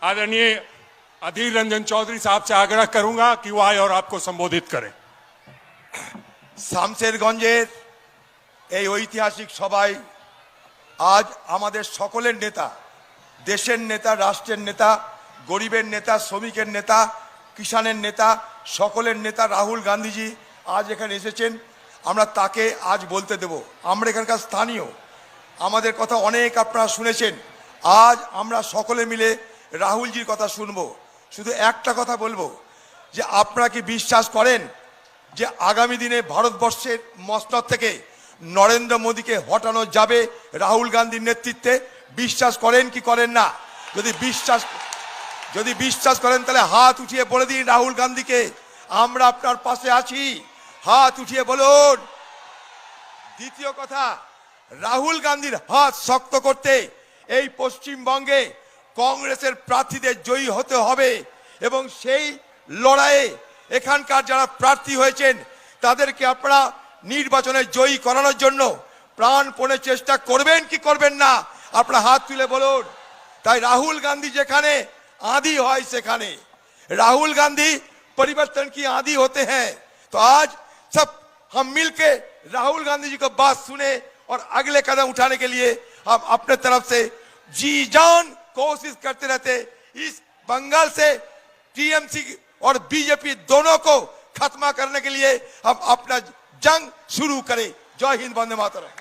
आदरणीय अधीर रंजन चौधरी साहब से आग्रह करूंगा कि वो आए और आपको संबोधित करें। শামশেরগঞ্জের এই ঐতিহাসিক সভায় আজ আমাদের সকলের নেতা, দেশের নেতা, রাষ্ট্রের নেতা, গরিবের নেতা, শ্রমিকের নেতা, কিষাণের নেতা, সকলের নেতা রাহুল গান্ধীজি আজ এখানে এসেছেন। আমরা তাকে আজ বলতে দেব। আমরা এখানকার স্থানীয়, আমাদের কথা অনেক আপনারা শুনেছেন। আজ আমরা সকলে মিলে রাহুলজির কথা শুনবো। শুধু একটা কথা বলবো যে আপনারা কি বিশ্বাস করেন যে আগামী দিনে ভারতবর্ষের মসনদ থেকে নরেন্দ্র মোদীকে হটানো যাবে রাহুল গান্ধীর নেতৃত্বে? বিশ্বাস করেন কি করেন না? যদি বিশ্বাস করেন তাহলে হাত উঠিয়ে বলে দিন রাহুল গান্ধীকে আমরা আপনার পাশে আছি। হাত উঠিয়ে বলুন। দ্বিতীয় কথা, রাহুল গান্ধীর হাত শক্ত করতে এই পশ্চিমবঙ্গে কংগ্রেসের প্রার্থীদের জয়ী হতে হবে এবং সেই লড়াইয়ে এখানকার যারা প্রার্থী হয়েছেন তাদেরকে আপনারা নির্বাচনে জয়ী করানোর জন্য প্রাণপণে চেষ্টা করবেন কি করবেন না? আপনারা হাত তুলে বলুন। তাই রাহুল गांधी যেখানে आंधी হয় সেখানে, राहुल गांधी परिवर्तन की आंधी होते हैं। तो आज सब हम मिलके राहुल गांधी जी को बात सुने और अगले कदम उठाने के लिए हम अपने तरफ से जी जान कोशिश करते रहते। इस बंगाल से टीएमसी और बीजेपी दोनों को खत्म करने के लिए हम अपना जंग शुरू करें। जय हिंद, वंदे मातरम।